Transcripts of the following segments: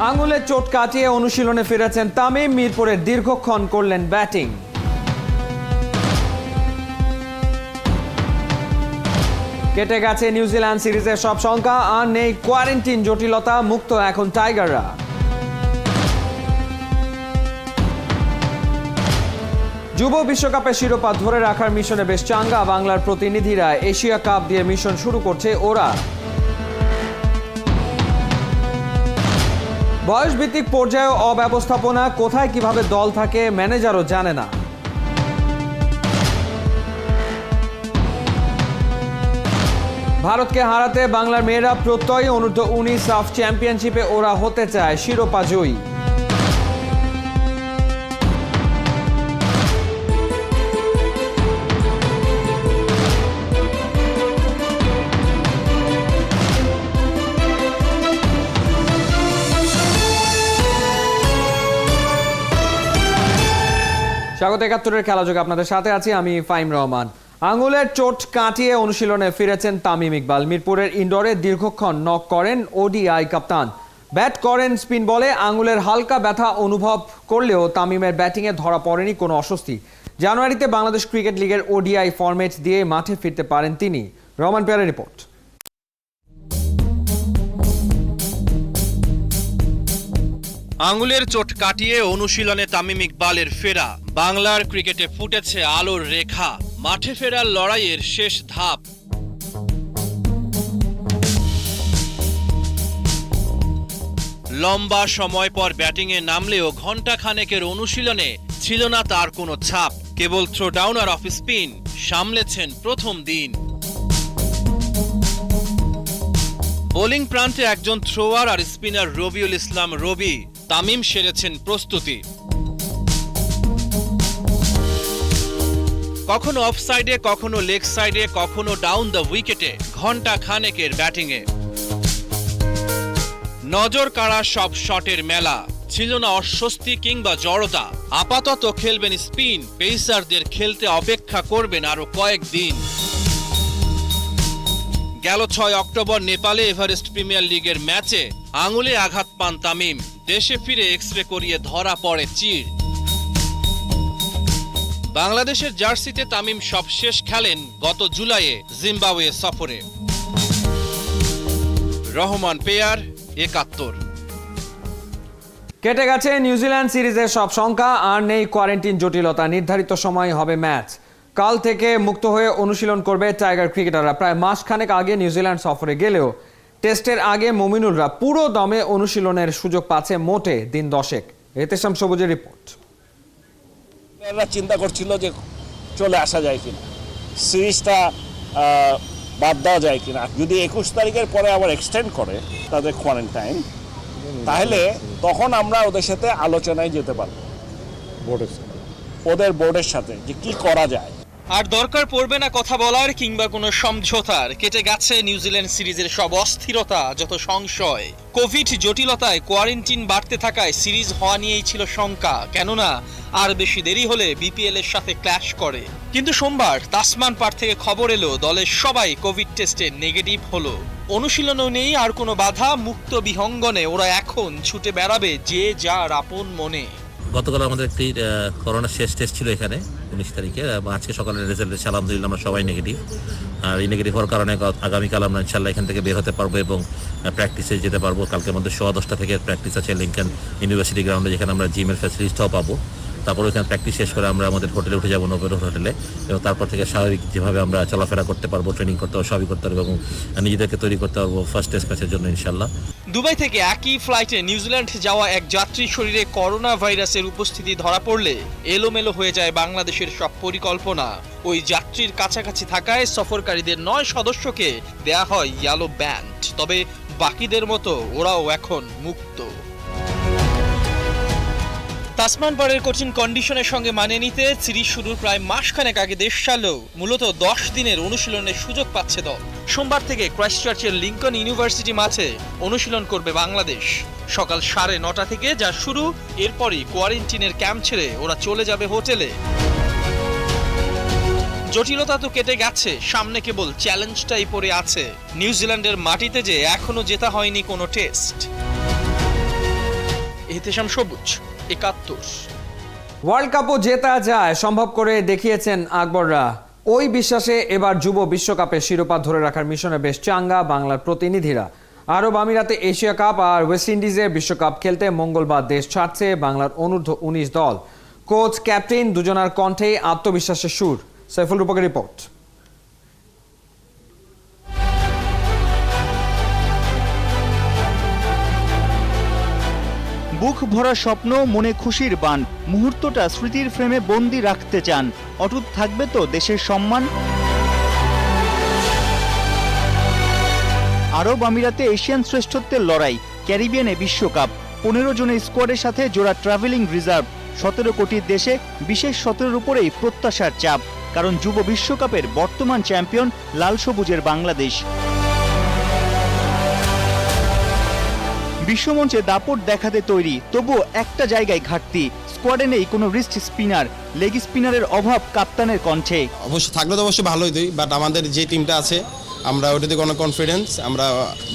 আঙুলে চোট কাটিয়ে অনুশীলনে ফিরেছেন তামিম, মিরপুরে দীর্ঘক্ষণ করলেন ব্যাটিং। কেটে গেছে নিউজিল্যান্ড সিরিজের সব শঙ্কা, আর নেই কোয়ারেন্টিন জটিলতা, মুক্ত এখন টাইগাররা। যুব বিশ্বকাপে শিরোপা ধরে রাখার মিশনে বেশ চাঙ্গা বাংলার প্রতিনিধিরা। এশিয়া কাপ দিয়ে মিশন শুরু করছে ওরা। বয়সভিত্তিক পর্যায়ে অব্যবস্থাপনা, কোথায় কিভাবে দল থাকে ম্যানেজারও জানে না। ভারতকে হারাতে বাংলার মেয়েরা প্রত্যয়ী, অনূর্ধ্ব-19 সাফ চ্যাম্পিয়নশিপে ওরা হতে চায় শিরোপা জয়ী। স্বাগত ৭১-এর খেলাযোগে আপনাদের সাথে আছি আমি ফাইম রহমান। আঙুলের চোট কাটিয়ে অনুশীলনে ফিরেছেন তামিম ইকবাল। মিরপুরের ইনডোরে দীর্ঘক্ষণ নক করেন ওডিআই কাপ্তান। ব্যাট করেন স্পিন বলে। আঙুলের হালকা ব্যথা অনুভব করলেও তামিমের ব্যাটিংয়ে ধরা পড়েনি কোনো অস্বস্তি। জানুয়ারিতে বাংলাদেশ ক্রিকেট লিগের ওডিআই ফরম্যাট দিয়ে মাঠে ফিরতে পারেন তিনি। রহমান পেয়ারের রিপোর্ট। আঙুলের চোট কাটিয়ে অনুশীলনে তামিম ইকবালের ফেরা। বাংলার ক্রিকেটে ফুটেছে আলোর রেখা। মাঠে ফেরার লড়াইয়ের শেষ ধাপ। লম্বা সময় পর ব্যাটিংয়ে নামলেও ঘণ্টা খানেকের অনুশীলনে ছিল না তার কোনো ছাপ। কেবল থ্রো ডাউন আর অফ স্পিন সামলেছেন প্রথম দিন। বোলিং প্রান্তে একজন থ্রোয়ার আর স্পিনার রবিউল ইসলাম রবি। তামিম সেরেছেন প্রস্তুতি। কখনো অফ সাইডে, কখনো লেগ সাইডে, কখনো ডাউন দ্য উইকেটে ঘণ্টা খানেকের ব্যাটিংয়ে। নজর কাড়া সব শটের মেলা। ছিল না অস্বস্তি কিংবা জড়তা। আপাতত খেলবেন স্পিন, পেসারদের খেলতে অপেক্ষা করবেন আরো কয়েকদিন। গেল ৬ অক্টোবর নেপালে এভারেস্ট প্রিমিয়ার লিগের ম্যাচে আঙুলে আঘাত পান তামিম। দেশে ফিরে এক্সরে করিয়ে ধরা পড়ে চির। বাংলাদেশের জার্সিতে তামিম সবশেষ খেলেন গত জুলাইয়ে জিম্বাবুয়ে সফরে। রহমান পেয়ার, ৭১। কেটে গেছে নিউজিল্যান্ড সিরিজের সব শঙ্কা, আর নেই কোয়ারেন্টিন জটিলতা। নির্ধারিত সময় হবে ম্যাচ। কাল থেকে মুক্ত হয়ে অনুশীলন করবে টাইগার ক্রিকেটাররা। প্রায় মাসখানেক আগে নিউজিল্যান্ড সফরে গেলেও টেস্টের আগে মমিনুলরা পুরো দমে অনুশীলনের সুযোগ পাচ্ছে মোটে দিন 10। এতেশাম সবুজের রিপোর্ট। চিন্তা করছিল যে চলে আসা যায় কিনা, সিরিজটা বাদ দেওয়া যায় কিনা। যদি 21 তারিখের পরে আবার এক্সটেন্ড করে তাদের কোয়ারেন্টাইন, তাহলে তখন আমরা ওদের সাথে আলোচনায় যেতে পারবো, ওদের বোর্ডের সাথে যে কি করা যায়। আর দরকার পড়বে না কথা বলার কিংবা কোনো সমঝোতার। কেটে গেছে নিউজিল্যান্ড সিরিজের সব অস্থিরতা, যত সংশয়। কোভিড জটিলতায় কোয়ারেন্টিন বাড়তে থাকায় সিরিজ হওয়া নিয়েই ছিল শঙ্কা, কেননা আর বেশি দেরি হলে বিপিএল এর সাথে ক্ল্যাশ করে। কিন্তু সোমবার তাসমান পাড় থেকে খবর এলো দলের সবাই কোভিড টেস্টে নেগেটিভ হলো। অনুশীলনও নেই আর কোনো বাধা। মুক্ত বিহঙ্গনে ওরা এখন ছুটে বেড়াবে যে যার আপন মনে। গতকাল আমাদের একটি করোনা শেষ টেস্ট ছিল এখানে 19 তারিখে। আজকে সকালের রেজাল্ট এসে আলহামদুলিল্লাহ আমরা সবাই নেগেটিভ। আর এই নেগেটিভ হওয়ার কারণে আগামীকাল আমরা ইনশাল্লাহ এখান থেকে বের হতে পারবো এবং প্র্যাকটিসে যেতে পারবো। কালকের মধ্যে 10:15 থেকে প্র্যাকটিস আছে লিঙ্কন ইউনিভার্সিটি গ্রাউন্ডে, যেখানে আমরা জিমের ফ্যাসিলিটিসটাও পাবো। তারপর ওইখানে প্র্যাকটিস শেষ করে আমরা আমাদের হোটেলে উঠে যাবো, নোবেল হোটেলে, এবং তারপর থেকে স্বাভাবিক যেভাবে আমরা চলাফেরা করতে পারবো, ট্রেনিং করতে পারবো, সবই করতে পারবো এবং নিজেদেরকে তৈরি করতে পারবো ফার্স্ট টেস্ট ম্যাচের জন্য ইনশাল্লাহ। দুবাই থেকে একই ফ্লাইটে নিউজিল্যান্ড যাওয়া এক যাত্রীর শরীরে করোনা ভাইরাসের উপস্থিতি ধরা পড়লে এলোমেলো হয়ে যায় বাংলাদেশের সব পরিকল্পনা। ওই যাত্রীর কাছাকাছি থাকায় সফরকারীদের 9 সদস্যকে দেয়া হয় ইয়েলো ব্যান্ড। তবে বাকিদের মতো ওরাও এখন মুক্ত। তাসমান পাড়ের কঠিন কন্ডিশনের সঙ্গে মানিয়ে নিতে সিরিজ শুরুর প্রায় মাসখানেক আগে দেশ ছাড়লেও মূলত 10 দিনের অনুশীলনের সুযোগ পাচ্ছে দল। সোমবার থেকে ক্রাইস্টচার্চের লিঙ্কন ইউনিভার্সিটি মাঠে অনুশীলন করবে বাংলাদেশ। সকাল 9:30 থেকে যা শুরু। এরপরই কোয়ারেন্টিনের ক্যাম্প ছেড়ে ওরা চলে যাবে হোটেলে। জটিলতা তো কেটে গেছে, সামনে কেবল চ্যালেঞ্জটাই পড়ে আছে। নিউজিল্যান্ডের মাটিতে যে এখনো জেতা হয়নি কোনো টেস্ট। এহতেশাম সবুজ, ৭১। ওয়ার্ল্ড কাপও জেতা যায় সম্ভব করে দেখিয়েছেন আকবররা। ওই বিশ্বাসে এবার যুব বিশ্বকাপের শিরোপা ধরে রাখার মিশনে বেশ চাঙ্গা বাংলার প্রতিনিধিরা। আরব আমিরাতে এশিয়া কাপ আর ওয়েস্ট ইন্ডিজে বিশ্বকাপ খেলতে মঙ্গলবার দেশ ছাড়ছে বাংলার অনূর্ধ্ব-19 দল। কোচ ক্যাপ্টেন দুজনার কণ্ঠেই আত্মবিশ্বাসের সুর। সাইফুল রূপকের রিপোর্ট। বুক ভরা স্বপ্ন, মনে খুশির বান, মুহূর্তটা স্মৃতির ফ্রেমে বন্দি রাখতে চান। অটুট থাকবে তো দেশের সম্মান। আরব আমিরাতে এশিয়ান শ্রেষ্ঠত্বের লড়াই, ক্যারিবিয়ানে বিশ্বকাপ, 15 জনের স্কোয়াডের সাথে জোড়া ট্রাভেলিং রিজার্ভ। 17 কোটির দেশে বিশেষ 17-র উপরেই প্রত্যাশার চাপ, কারণ যুব বিশ্বকাপের বর্তমান চ্যাম্পিয়ন লাল সবুজের বাংলাদেশ। বিশ্বমঞ্চে দাপট দেখাতে তৈরি, তবুও একটা জায়গায় ঘাটতি, স্কোয়াডে নেই কোনো রিস্ট স্পিনার। লেগ স্পিনারের অভাব কাপ্তানের কণ্ঠে। অবশ্য থাকলে তো অবশ্যই ভালোই দিই, বাট আমাদের যে টিমটা আছে আমরা ওটাতে কোনো কনফিডেন্স, আমরা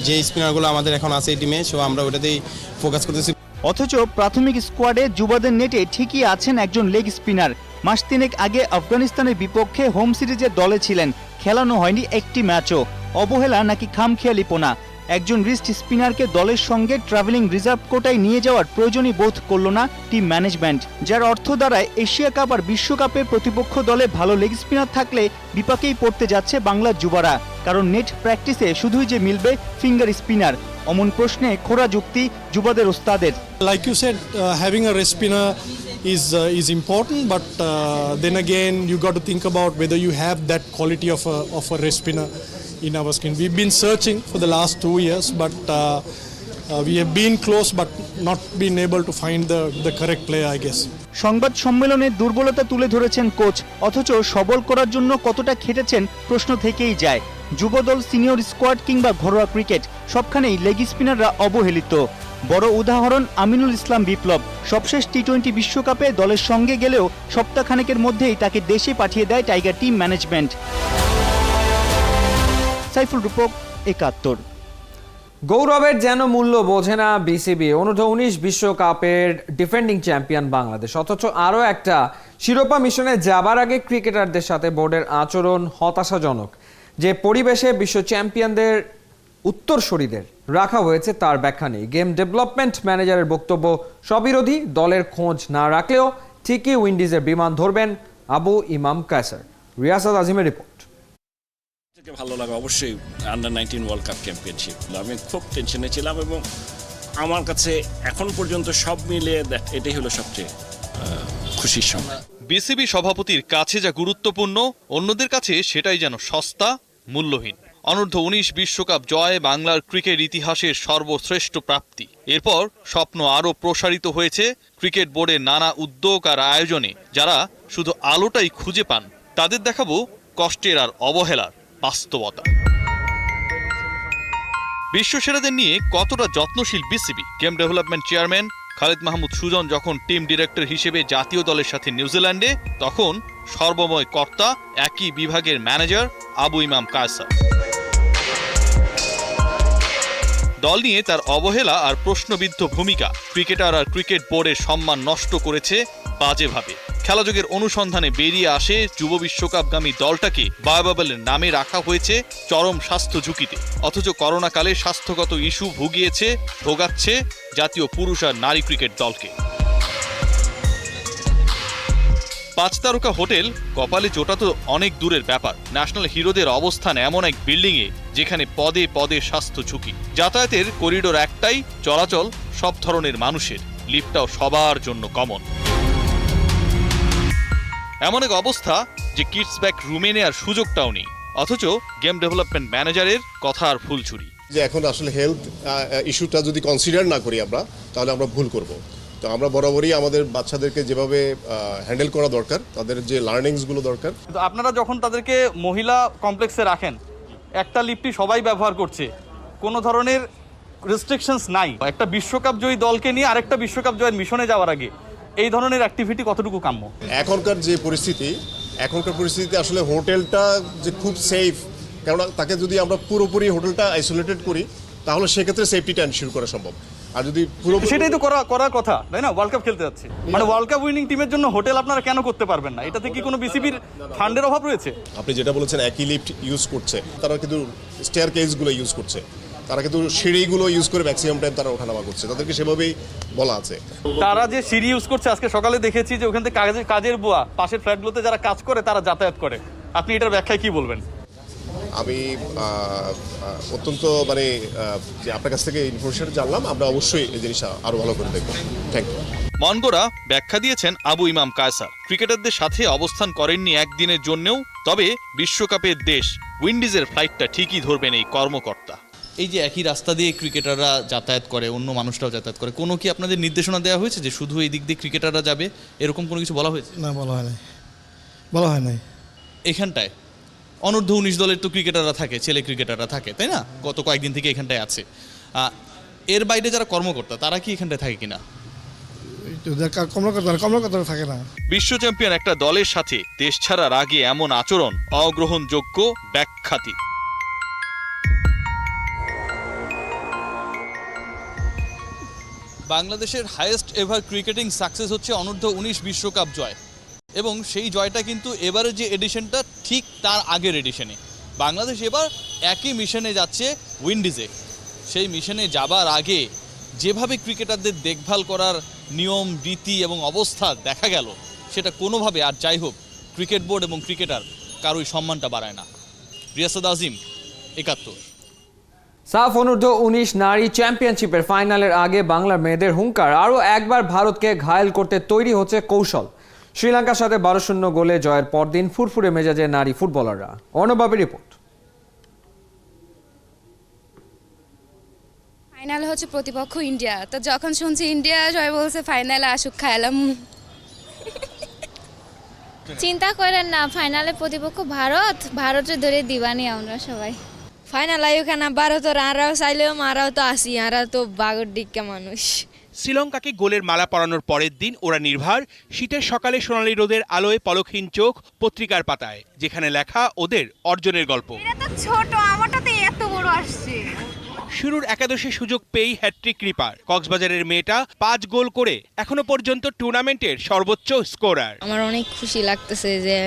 যে স্পিনারগুলো আমাদের এখন আছে এই টিমে, সো আমরা ওটাতেই ফোকাস করতেছি। অথচ প্রাথমিক স্কোয়াডে যুবাদের নেটে ঠিকই আছেন একজন লেগ স্পিনার। মাস তিনেক আগে আফগানিস্তানের বিপক্ষে হোম সিরিজের দলে ছিলেন, খেলানো হয়নি একটি ম্যাচও। অবহেলা নাকি খামখেয়ালিপনা? একজন রিস্ট স্পিনারকে দলের সঙ্গে ট্রাভেলিং রিজার্ভ কোটায় নিয়ে যাওয়ার প্রয়োজনই বোধ করল না টিম ম্যানেজমেন্ট, যার অর্থ দাঁড়ায় এশিয়া কাপ আর বিশ্বকাপে প্রতিপক্ষ দলে ভালো লেগ স্পিনার থাকলে বিপাকেই পড়তে যাচ্ছে বাংলার যুবারা। কারণ নেট প্র্যাকটিসে শুধুই যে মিলবে ফিঙ্গার স্পিনার, অমন প্রশ্নে খোঁড়া যুক্তি যুবাদের ওস্তাদের। Like you said, having a wrist spinner is important, but then again you got to think about whether you have that quality of a wrist spinner in our skin. We've been searching for the last 2 years, but we have been close but not been able to find the correct player, I guess. সংবাদ সম্মেলনে দুর্বলতা তুলে ধরেছেন coach, অথচ সবল করার জন্য কতটা খেটেছেন প্রশ্ন থেকেই যায়। যুবদল, সিনিয়র স্কোয়াড কিংবা ঘরোয়া ক্রিকেট, সবখানেই লেগ স্পিনাররা অবহেলিত। বড় উদাহরণ আমিনুল ইসলাম বিপ্লব। সবশেষ টি-20 বিশ্বকাপে দলের সঙ্গে গেলেও সপ্তাহখানেকের মধ্যেই তাকে দেশে পাঠিয়ে দেয় টাইগার টিম ম্যানেজমেন্ট। সাইফুল রূপক, ৭১। গৌরবের যেন মূল্য বোঝে না বিসিবি। অনূর্ধ্ব-19 বিশ্বকাপের ডিফেন্ডিং চ্যাম্পিয়ন বাংলাদেশ, অথচ আরও একটা শিরোপা মিশনে যাবার আগে ক্রিকেটারদের সাথে বোর্ডের আচরণ হতাশাজনক। যে পরিবেশে বিশ্ব চ্যাম্পিয়নদের উত্তরসূরিদের রাখা হয়েছে তার ব্যাখ্যা নেই। গেম ডেভেলপমেন্ট ম্যানেজারের বক্তব্য স্ববিরোধী। দলের খোঁজ না রাখলেও ঠিকই উইন্ডিজের বিমান ধরবেন আবু ইমাম কায়সার। রিয়াসাদ আজিমের রিপোর্ট। ভালো লাগে অবশ্যই আন্ডার-19 ওয়ার্ল্ড কাপ চ্যাম্পিয়নশিপ। আমি খুব টেনশনে ছিলাম এবং আমার কাছে এখন পর্যন্ত সব মিলিয়ে এটাই হলো সবচেয়ে খুশির সময়। বিসিবি সভাপতির কাছে যা গুরুত্বপূর্ণ, অন্যদের কাছে সেটাই যেন সস্তা, মূল্যহীন। অনূর্ধ্ব-19 বিশ্বকাপ জয় বাংলার ক্রিকেট ইতিহাসের সর্বশ্রেষ্ঠ প্রাপ্তি। এরপর স্বপ্ন আরও প্রসারিত হয়েছে ক্রিকেট বোর্ডের নানা উদ্যোগ আর আয়োজনে। যারা শুধু আলোটাই খুঁজে পান, তাদের দেখাবো কষ্টের আর অবহেলার বাস্তবতা। বিশ্বসেরাদের নিয়ে কতটা যত্নশীল BCB. Game development chairman Khaled Mahmud Sujon যখন টিম ডিরেক্টর হিসেবে জাতীয় দলের সাথে নিউজিল্যান্ডে, তখন সর্বময় কর্তা একই বিভাগের ম্যানেজার আবু ইমাম কায়সার। দল নিয়ে তার অবহেলা আর প্রশ্নবিদ্ধ ভূমিকা ক্রিকেটার আর ক্রিকেট বোর্ডের সম্মান নষ্ট করেছে বাজেভাবে। খেলাযোগের অনুসন্ধানে বেরিয়ে আসে যুব বিশ্বকাপগামী দলটাকে বায়োবাবলের নামে রাখা হয়েছে চরম স্বাস্থ্য ঝুঁকিতে। অথচ করোনাকালে স্বাস্থ্যগত ইস্যু ভোগাচ্ছে জাতীয় পুরুষ আর নারী ক্রিকেট দলকে। 5 তারকা হোটেল কপালে জোটা তো অনেক দূরের ব্যাপার। ন্যাশনাল হিরোদের অবস্থান এমন এক বিল্ডিংয়ে যেখানে পদে পদে স্বাস্থ্য ঝুঁকি। যাতায়াতের করিডোর একটাই, চলাচল সব ধরনের মানুষের, লিফটটাও সবার জন্য কমন। এমন এক অবস্থা যে কিডস ব্যাক রুমে নেওয়ার সুযোগটাও নেই। অথচ গেম ডেভেলপমেন্ট ম্যানেজারের কথা আর ফুলছুরি। যে এখন আসলে হেলথ ইস্যুটা যদি কনসিডার না করি আমরা, তাহলে আমরা ভুল করব। তো আমরা বরাবরই আমাদের বাচ্চাদেরকে যেভাবে হ্যান্ডেল করা দরকার, তাদের যে লার্নিংসগুলো দরকার। তো আপনারা যখন তাদেরকে মহিলা কমপ্লেক্সে রাখেন, একটা লিফটই সবাই ব্যবহার করছে, কোনো ধরনের রেস্ট্রিকশনস নাই। একটা বিশ্বকাপ জয়ী দলকে নিয়ে আরেকটা বিশ্বকাপ জয়ের মিশনে যাওয়ার আগে এই ধরনের অ্যাক্টিভিটি কতটুকু কাম্য? এখনকার পরিস্থিতিতে আসলে হোটেলটা যে খুব সেফ, কেননা তাকে যদি আমরা পুরোপুরি হোটেলটা আইসোলেটেড করি, তাহলে সেক্ষেত্রে সেফটিটা এনশিওর করা সম্ভব। আর যদি পুরো সেটাই তো করার কথা, তাই না? ওয়ার্ল্ড কাপ খেলতে যাচ্ছে, মানে ওয়ার্ল্ড কাপ উইনিং টিমের জন্য হোটেল আপনারা কেন করতে পারবেন না? এটাতে কি কোনো বিসিবির ফান্ডের অভাব রয়েছে? আপনি যেটা বলেছেন একই লিফট ইউজ করছে, তারা কিন্তু স্টেয়ার কেসগুলো ইউজ করছে, তারা কিন্তু সিঁড়িগুলো ইউজ করে ম্যাক্সিমাম টাইম তারা ওঠানামা করছে, তাদেরকে সেভাবেই বলা আছে। তারা যে সিঁড়ি ইউজ করছে, আজকে সকালে দেখেছি যে ওখান থেকে কাজের বুয়া পাশের ফ্ল্যাটগুলোতে যারা কাজ করে তারা যাতায়াত করে। আপনি এটার ব্যাখ্যায় কি বলবেন? আমি অত্যন্ত মানে যে আপনার কাছ থেকে ইনফরমেশন জানলাম, আমরা অবশ্যই এই জিনিসটা আরো ভালো করে দেখব। Thank you. মনগোরা ব্যাখ্যা দিয়েছেন আবু ইমাম কায়সার। ক্রিকেটারদের সাথে অবস্থান করেননি একদিনের জন্যও, তবে বিশ্বকাপের দেশ উইন্ডিজের ফ্লাইটটা ঠিকই ধরবেন এই কর্মকর্তা। এই যে একই রাস্তা দিয়ে ক্রিকেটাররা যাতায়াত করে, অন্য মানুষরাও যাতায়াত করে, কোনো কি আপনাদের নির্দেশনা দেওয়া হয়েছে যে শুধু এই দিক দিয়ে ক্রিকেটাররা যাবে, এরকম কোনো কিছু বলা হয়েছে? না, বলা হয় নাই। এখানটায় অনূর্ধ্ব 19 দলের তো ক্রিকেটাররা থাকে, ছেলে ক্রিকেটাররা থাকে, তাই না? গত কয়েকদিন থেকে এখানটায় আছে। এর বাইরে যারা কর্মকর্তা তারা কি এখানটায় থাকে কিনা? কমলাকর্তা থাকে না। বিশ্ব চ্যাম্পিয়ন একটা দলের সাথে দেশ ছাড়ার আগে এমন আচরণ অগ্রহণযোগ্য, ব্যাখ্যাতীত। বাংলাদেশের হাইয়েস্ট এভার ক্রিকেটিং সাকসেস হচ্ছে অনূর্ধ্ব 19 বিশ্বকাপ জয়, এবং সেই জয়টা কিন্তু এবারের যে এডিশনটা ঠিক তার আগের এডিশনে। বাংলাদেশ এবার একই মিশনে যাচ্ছে উইন্ডিজে। সেই মিশনে যাবার আগে যেভাবে ক্রিকেটারদের দেখভাল করার নিয়ম রীতি এবং অবস্থা দেখা গেল, সেটা কোনোভাবে, আর যাই হোক, ক্রিকেট বোর্ড এবং ক্রিকেটার কারোই সম্মানটা বাড়ায় না। রিয়াসাদ আজিম, ৭১। সাফ অনূর্ধ্ব 19 নারী চ্যাম্পিয়নশিপের ফাইনালের আগে বাংলার মেয়েদের হুঙ্কার, আরও একবার ভারতকে ঘায়েল করতে তৈরি হচ্ছে কৌশল। শ্রীলঙ্কার সাথে 12-0 গোলে জয়ের পরদিন ফুরফুরে মেজাজে নারী ফুটবলাররা। অর্ণবাবী রিপোর্ট। ফাইনাল হচ্ছে প্রতিপক্ষ ইন্ডিয়া, তো যখন শুনছি ইন্ডিয়া জয় বলছে ফাইনালে আসুক খাইলাম। চিন্তা করেন না, ফাইনালে প্রতিপক্ষ ভারতের ধরে দিবানি আমরা সবাই। ফাইনাল আয়ুক না ভারতের, আরাও চাইলেও মারাও তো আসি, আরা তো বাগর ডিক্কা মানুষ। শ্রীলঙ্কাকে গোলের মালা পরানোর পরের দিন ওরা নির্ভার শীতের সকালে সোনালী রোদের আলোয় পলকহীন চোখ পত্রিকার পাতায়, যেখানে লেখা ওদের অর্জনের গল্প। এটা তো ছোট, আমারটা তো এত বড় আসছে। শুরুর একাদশে সুযোগ পেয়েই হ্যাট্রিক রিপার। কক্সবাজারের মেয়েটা 5 গোল করে এখনো পর্যন্ত টুর্নামেন্টের সর্বোচ্চ স্কোরার। আমার অনেক খুশি লাগতেছে যে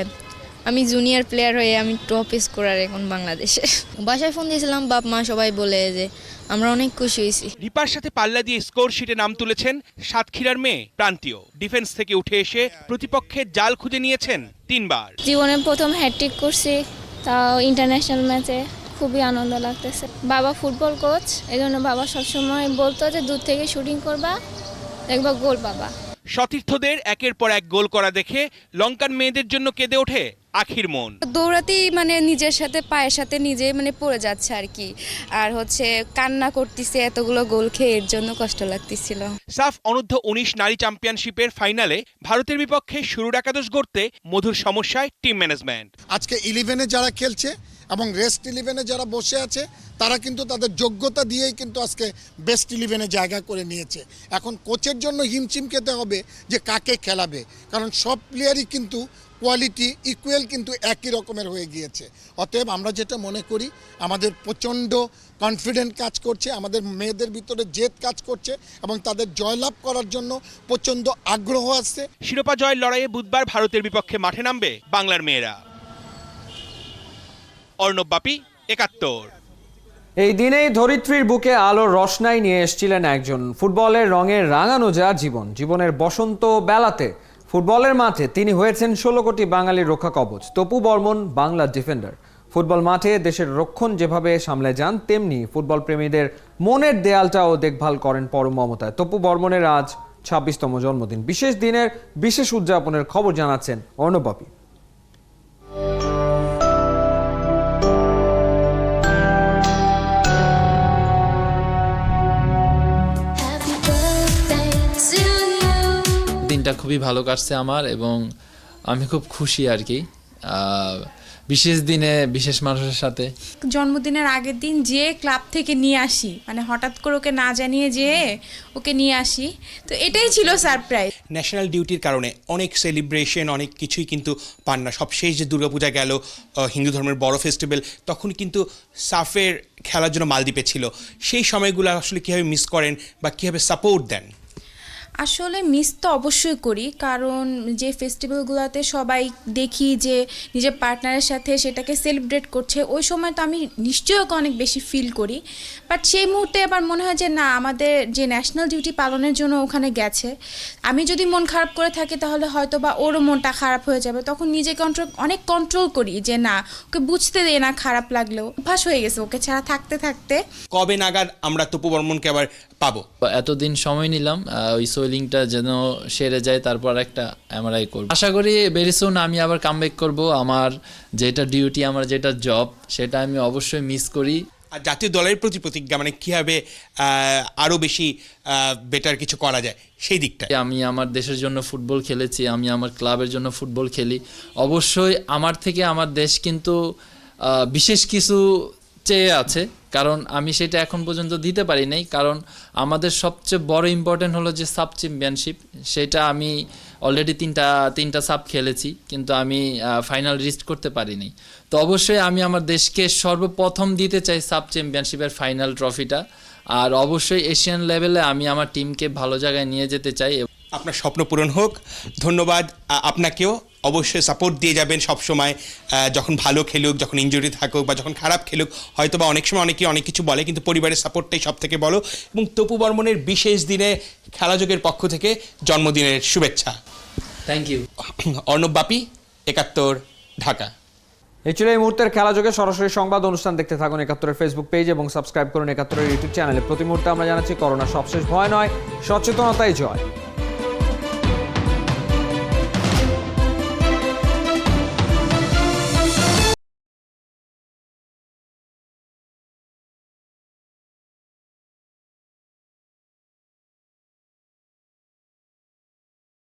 আমি জুনিয়র প্লেয়ার হয়ে আমি টপ স্কোরার এখন বাংলাদেশে। বাসায় ফোন দিয়েছিলাম, বাপ মা সবাই বলে যে আমরা অনেক খুশি হয়েছি। রিপার সাথে পাল্লা দিয়ে স্কোর শিটে নাম তুলেছেন সাতক্ষীরার মেয়ে প্রান্তীয়। ডিফেন্স থেকে উঠে এসে প্রতিপক্ষের জাল খুঁজে নিয়েছেন 3 বার। জীবনে প্রথম হ্যাট্রিক করছি, তাও ইন্টারন্যাশনাল ম্যাচে। খুবই আনন্দ লাগতেছে। বাবা ফুটবল কোচ, এই জন্য বাবা সবসময় বলতো যে দূর থেকে শুটিং করবা, দেখবা গোল পাবা। সতীর্থদের একের পর এক গোল করা দেখে লঙ্কান মেয়েদের জন্য কেঁদে ওঠে আখির মন। দৌড়াতেই মানে নিজের সাথে পায়ের সাথে নিজে মানে পড়ে যাচ্ছে আর কি, আর হচ্ছে কান্না করতেছে এতগুলো গোল খেয়ে, এর জন্য কষ্ট লাগতেছিল। সাফ অনূর্ধ্ব 19 নারী চ্যাম্পিয়নশিপের ফাইনালে ভারতের বিপক্ষে শুরুর একাদশ গড়তে মধুর সমস্যায় টিম ম্যানেজমেন্ট। আজকে 11-এ যারা খেলছে এবং রেস্ট 11-এ যারা বসে আছে, তারা কিন্তু তাদের যোগ্যতা দিয়েই কিন্তু আজকে বেস্ট 11-এ জায়গা করে নিয়েছে। এখন কোচের জন্য হিমশিম খেতে হবে যে কাকে খেলাবে, কারণ সব প্লেয়ারই কিন্তু কোয়ালিটি ইকুয়াল কিন্তু একই রকমের হয়ে গিয়েছে। অতএব আমরা যেটা মনে করি, আমাদের প্রচণ্ড কনফিডেন্ট কাজ করছে, আমাদের মেয়েদের ভিতরে জেদ কাজ করছে এবং তাদের জয়লাভ করার জন্য প্রচণ্ড আগ্রহ আছে। শিরোপা জয়ের লড়াইয়ে বুধবার ভারতের বিপক্ষে মাঠে নামবে বাংলার মেয়েরা। অর্ণব বাপি, ৭১। এই দিনেই ধরিত্রীর বুকে আলোর রসনাই নিয়ে এসেছিলেন একজন। ফুটবলের রঙে রাঙানো যার জীবন, জীবনের বসন্ত বেলাতে ফুটবলের মাঠে তিনি হয়েছেন 16 কোটি বাঙালির রক্ষা কবচ। তপু বর্মন বাংলার ডিফেন্ডার। ফুটবল মাঠে দেশের রক্ষণ যেভাবে সামলে যান, তেমনি ফুটবল প্রেমীদের মনের দেয়ালটাও দেখভাল করেন পরম মমতায়। তপু বর্মনের আজ 26তম জন্মদিন। বিশেষ দিনের বিশেষ উদযাপনের খবর জানাচ্ছেন অর্ণব বাপি। দিনটা খুবই ভালো কাটছে আমার, এবং আমি খুব খুশি আর কি। বিশেষ দিনে বিশেষ মানুষের সাথে। জন্মদিনের আগের দিন যে ক্লাব থেকে নিয়ে আসি, মানে হঠাৎ করে ওকে না জানিয়ে যে ওকে নিয়ে আসি, তো এটাই ছিল সারপ্রাইজ। ন্যাশনাল ডিউটির কারণে অনেক সেলিব্রেশন, অনেক কিছুই কিন্তু পান না। সবশেষ যে দুর্গাপূজা গেল, হিন্দু ধর্মের বড় ফেস্টিভ্যাল, তখন কিন্তু সাফের খেলার জন্য মালদ্বীপে ছিল, সেই সময়গুলো আসলে কীভাবে মিস করেন বা কীভাবে সাপোর্ট দেন? আসলে মিস তো অবশ্যই করি, কারণ যে ফেস্টিভ্যালগুলোতে সবাই দেখি যে নিজের পার্টনারের সাথে সেটাকে সেলিব্রেট করছে, ওই সময় তো আমি নিশ্চয়ই অনেক বেশি ফিল করি। বাট সেই মুহূর্তে আবার মনে হয় যে না, আমাদের যে ন্যাশনাল ডিউটি পালনের জন্য ওখানে গেছে, আমি যদি মন খারাপ করে থাকি তাহলে হয়তো বা ওরও মনটা খারাপ হয়ে যাবে। তখন নিজেকে অনেক কন্ট্রোল করি যে না, ওকে বুঝতে দেই না খারাপ লাগলেও। অভ্যাস হয়ে গেছে ওকে ছাড়া থাকতে থাকতে। কবে নাগাদ আমরা তপু বর্মনকে আবার পাবো? এতদিন সময় নিলাম ওই সোয়েলিংটা যেন সেরে যায়, তারপর একটা এমআরআই করব। আশা করি ভেরি সুন আমি আবার কামব্যাক করব। আমার যেটা ডিউটি, আমার যেটা জব, সেটা আমি অবশ্যই মিস করি। আর জাতীয় দলের প্রতি প্রতিজ্ঞা মানে কীভাবে আরও বেশি বেটার কিছু করা যায় সেই দিকটা? আমি আমার দেশের জন্য ফুটবল খেলেছি, আমি আমার ক্লাবের জন্য ফুটবল খেলি। অবশ্যই আমার থেকে আমার দেশ কিন্তু বিশেষ কিছু চেয়ে আছে, কারণ আমি সেটা এখন পর্যন্ত দিতে পারি নাই। কারণ আমাদের সবচেয়ে বড় ইম্পর্টেন্ট হলো যে সাব চ্যাম্পিয়নশিপ, সেটা আমি অলরেডি তিনটা সাব খেলেছি, কিন্তু আমি ফাইনাল রিচ করতে পারিনি। তো অবশ্যই আমি আমার দেশকে সর্বপ্রথম দিতে চাই সাব চ্যাম্পিয়নশিপের ফাইনাল ট্রফিটা, আর অবশ্যই এশিয়ান লেভেলে আমি আমার টিমকে ভালো জায়গায় নিয়ে যেতে চাই। আপনার স্বপ্ন পূরণ হোক। ধন্যবাদ আপনাকেও। অবশ্যই সাপোর্ট দিয়ে যাবেন সবসময়, যখন ভালো খেলুক, যখন ইনজুরি থাকুক বা যখন খারাপ খেলুক। হয়তো বা অনেক সময় অনেকেই অনেক কিছু বলে, কিন্তু পরিবারের সাপোর্টটাই সব থেকে বড়। এবং তপু বর্মনের বিশেষ দিনে খেলাযোগের পক্ষ থেকে জন্মদিনের শুভেচ্ছা। Thank you. অর্ণব বাপি, ৭১, ঢাকা। এই ছিল এই মুহূর্তের খেলাযোগে সরাসরি সংবাদ অনুষ্ঠান। দেখতে থাকুন ৭১-এর ফেসবুক পেজ এবং সাবস্ক্রাইব করুন ৭১-এর ইউটিউব চ্যানেলে। প্রতি মুহূর্তে আমরা জানাচ্ছি করোনা সবশেষ ভয় নয়, সচেতনতাই জয়।